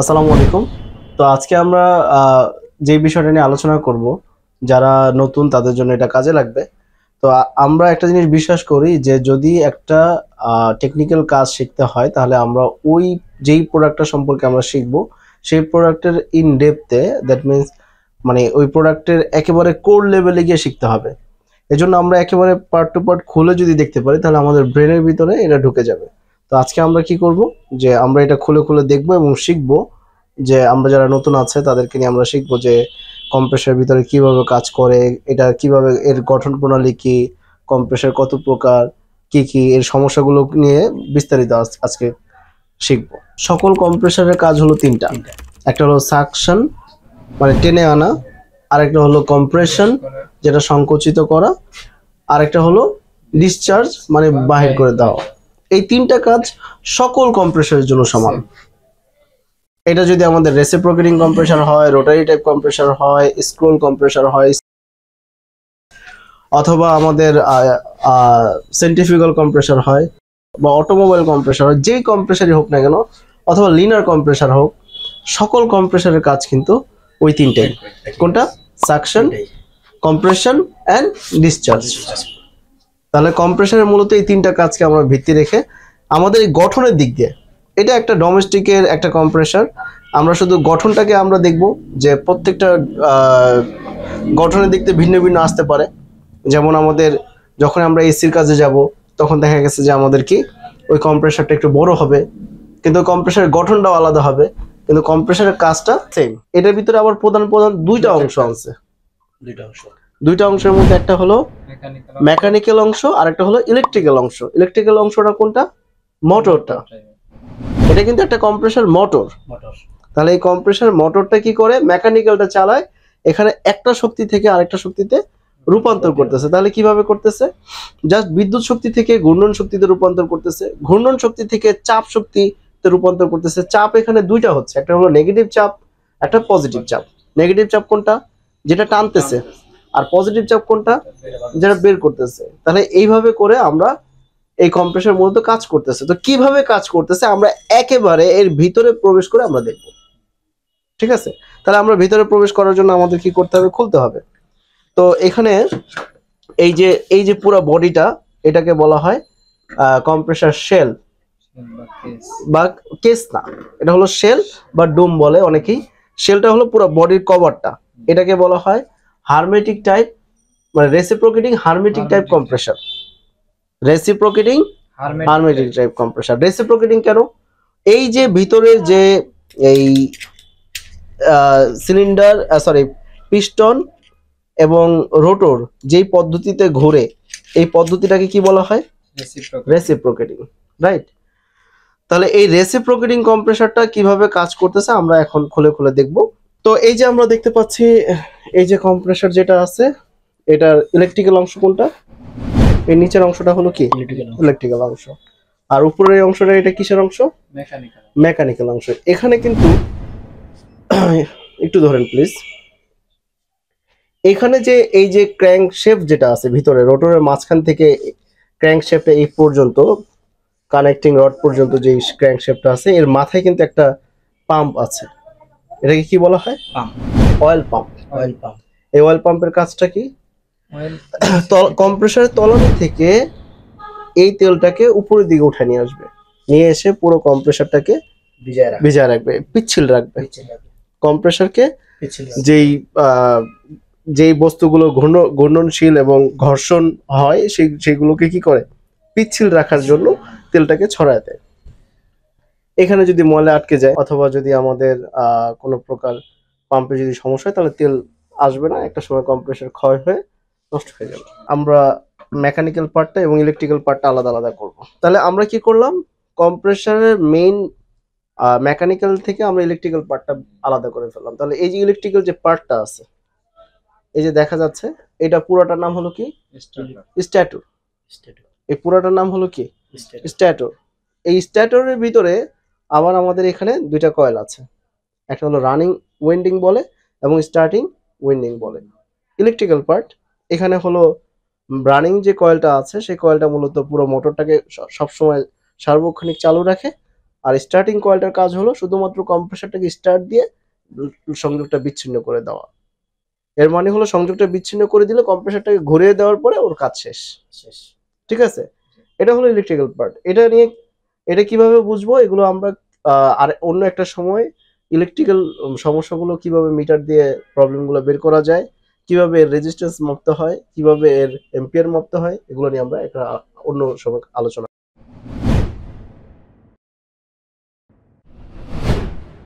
আসসালামু আলাইকুম। তো আজকে আমরা যে বিষয়টা নিয়ে আলোচনা করব, যারা নতুন তাদের জন্য এটা কাজে লাগবে। তো আমরা একটা জিনিস বিশ্বাস করি যে যদি একটা টেকনিক্যাল কাজ শিখতে হয় তাহলে আমরা ওই যেই প্রোডাক্টটা সম্পর্কে আমরা শিখবো সেই প্রোডাক্টের ইন ডেপথে, দ্যাট মিন্স মানে ওই প্রোডাক্টের একেবারে কোর লেভেলে গিয়ে শিখতে হবে। এজন্য আমরা একেবারে পার্ট টু পার্ট খুলে যদি দেখতে পারি তাহলে আমাদের ব্রেনের ভিতরে এটা ঢুকে যাবে। তো আজকে আমরা কি করব, যে আমরা এটা খুলে খুলে দেখব এবং শিখবো। যে আমরা যারা নতুন আছে তাদেরকে নিয়ে আমরা শিখবো যে কম্প্রেসারের ভিতরে কিভাবে কাজ করে, এটা কিভাবে, এর গঠন প্রণালী কি, কম্প্রেসার কত প্রকার, কি কি এর সমস্যাগুলো নিয়ে বিস্তারিত আজকে শিখবো। সকল কম্প্রেসারের কাজ হলো তিনটা। একটা হলো সাকশন, মানে টেনে আনা, আরেকটা হলো কম্প্রেশন, যেটা সংকুচিত করা, আরেকটা হলো ডিসচার্জ, মানে বাহির করে দেওয়া। এই তিনটা কাজ সকল কম্প্রেসারের জন্য সমান। এটা যদি আমাদের রেসিপ্রোকেটিং কম্প্রেসার হয়, রোটারি টাইপ কম্প্রেসার হয়, স্ক্রোল কম্প্রেসার হয়, অথবা আমাদের সেন্ট্রিফিউগাল কম্প্রেসার হয়, বা অটোমোবাইল কম্প্রেসার হয়, যেই কম্প্রেসারই হোক না কেন, অথবা লিনার কম্প্রেসার হোক, সকল কম্প্রেসারের কাজ কিন্তু ওই তিনটাই। কোনটা? Suction, compression and discharge. তাহলে কম্প্রেসারের মূলত এই তিনটা কাজকে আমরা ভিত্তি রেখে আমাদের এই গঠনের দিক দিয়ে, এটা একটা ডোমেস্টিকের একটা কম্প্রেসার। আমরা শুধু গঠনটাকে আমরা দেখব যে প্রত্যেকটা গঠনের দিক থেকে ভিন্ন ভিন্ন আসতে পারে। যেমন আমাদের যখন আমরা এসির কাজে যাব তখন দেখা গেছে যে আমাদের কি ওই কম্প্রেসারটা একটু বড় হবে, কিন্তু কম্প্রেসারের গঠনটাও আলাদা হবে, কিন্তু কম্প্রেসারের কাজটা সেম। এটার ভিতরে আবার প্রধান প্রধান দুইটা অংশ আছে। দুইটা অংশের মধ্যে একটা হলো মেকানিক্যাল অংশ আর একটা হলো ইলেকট্রিক্যাল অংশ। ইলেকট্রিক্যাল অংশটা কোনটা? মোটরটা। এটা কিন্তু একটা কম্প্রেসার মোটর। তাহলে এই কম্প্রেসার মোটরটা কি করে? মেকানিক্যালটা চালায়, এখানে একটা শক্তি থেকে আরেকটা শক্তিতে রূপান্তর করতেছে। তাহলে কিভাবে করতেছে? জাস্ট বিদ্যুৎ শক্তি থেকে ঘূর্ণন শক্তিতে রূপান্তর করতেছে, ঘূর্ণন শক্তি থেকে চাপ শক্তিতে রূপান্তর করতেছে। চাপ এখানে দুইটা হচ্ছে, একটা হলো নেগেটিভ চাপ, একটা পজিটিভ চাপ। নেগেটিভ চাপ কোনটা? যেটা টানতেছে। আর পজিটিভ চাপ কোনটা? যেটা বের করতেছে। তাহলে এইভাবে করে আমরা এই কম্প্রেসার মূলত কাজ করতেছে। তো কিভাবে কাজ করতেছে আমরা একেবারে এর ভিতরে প্রবেশ করে আমরা দেখব। ঠিক আছে? তাহলে আমরা ভিতরে প্রবেশ করার জন্য আমাদের কি করতে হবে? খুলতে হবে। তো এখানে এই যে পুরো বডিটা, এটাকে বলা হয় কম্প্রেসার শেল বা কেস না, এটা হলো শেল বা ডোম বলে অনেকেই। শেলটা হলো পুরো বডির কভারটা। এটাকে বলা হয় হারমেটিক টাইপ, মানে reciprocating hermetic type compressor. Reciprocating hermetic type compressor. Reciprocating কেন? এই যে ভিতরে যে এই সিলিন্ডার, সরি, পিস্টন এবং রোটর যেই পদ্ধতিতে ঘোরে, এই পদ্ধতিটাকে কি বলা হয়? রেসিপ্রোকেটিং। রাইট? তাহলে এই রেসিপ্রোকেটিং কম্প্রেসারটা কিভাবে কাজ করতেছে আমরা এখন খুলে খুলে দেখব। তো এই যে আমরা দেখতে পাচ্ছি এই যে কম্প্রেসার যেটা আছে, এটার ইলেকট্রিক্যাল অংশ কোনটা? এই নিচের অংশটা হলো কি? ইলেকট্রিক্যাল অংশ। আর উপরের অংশটা এটা কিসের অংশ? মেকানিক্যাল অংশ। এখানে কিন্তু একটু ধরেন প্লিজ। এখানে যে এই যে ক্র্যাঙ্ক শেফট যেটা আছে ভিতরে, রোটরের মাঝখান থেকে ক্র্যাঙ্ক শেফটে এই পর্যন্ত কানেক্টিং রড পর্যন্ত যে ক্র্যাঙ্ক শেফটটা আছে, এর মাথায় কিন্তু একটা পাম্প আছে। এটাকে কি বলা হয়? Pump. Oil pump. Oil pump. এই অয়েল পাম্পের কাজটা কি? কম্প্রেসারের তলানি থেকে এই তেলটাকে উপরের দিকে উঠে নিয়ে আসবে, নিয়ে এসে পুরো কম্প্রেসারটাকে ভিজায় রাখবে, পিচ্ছিল রাখবে। কম্প্রেসারকে যেই যেই বস্তুগুলো ঘূর্ণনশীল এবং ঘর্ষণ হয় সেইগুলোকে কি করে? পিচ্ছিল রাখার জন্য তেলটাকে ছড়ায় দেয়। এখানে যদি ময়লা আটকে যায় অথবা যদি আমাদের কোনো প্রকার পাম্পে যদি সমস্যা হয় তাহলে তেল আসবে না, একটা সময় কম্প্রেসার ক্ষয় হয়ে নষ্ট হয়ে যাবে। আমরা মেকানিক্যাল পার্টটা এবং ইলেকট্রিক্যাল পার্টটা আলাদা আলাদা করব। তাহলে আমরা কি করলাম? কম্প্রেসারের মেইন মেকানিক্যাল থেকে আমরা ইলেকট্রিক্যাল পার্টটা আলাদা করে ফেললাম। তাহলে এই যে ইলেকট্রিক্যাল যে পার্টটা আছে, এই যে দেখা যাচ্ছে, এটা পুরোটার নাম হলো কি? স্ট্যাটর। এই পুরোটার নাম হলো কি? স্ট্যাটর। এই স্ট্যাটরের ভিতরে আবার আমাদের এখানে দুইটা কয়েল আছে, একটা হলো রানিং ওয়াইন্ডিং বলে এবং স্টার্টিং ওয়াইন্ডিং বলে। ইলেকট্রিক্যাল পার্ট এখানে হলো রানিং যে কয়েলটা আছে সেই কয়েলটা মূলত পুরো মোটরটাকে সবসময় সার্বক্ষণিক চালু রাখে, আর স্টার্টিং কয়েলটার কাজ হলো শুধুমাত্র কম্প্রেসারটাকে স্টার্ট দিয়ে সংযোগটা বিচ্ছিন্ন করে দেওয়া। এর মানে হলো সংযোগটা বিচ্ছিন্ন করে দিলে কম্প্রেসারটাকে ঘুরিয়ে দেওয়ার পরে ওর কাজ শেষ। ঠিক আছে, এটা হলো ইলেকট্রিক্যাল পার্ট। এটা কিভাবে বুঝবো, এগুলো আমরা আর অন্য একটা সময় ইলেকট্রিক্যাল সমস্যাগুলো কিভাবে মিটার দিয়ে প্রবলেমগুলো বের করা যায়, কিভাবে এর রেজিস্ট্যান্স মাপতে হয়, কিভাবে এর এম্পিয়ার মাপতে হয়, এগুলো নিয়ে আমরা একটা অন্য সময় আলোচনা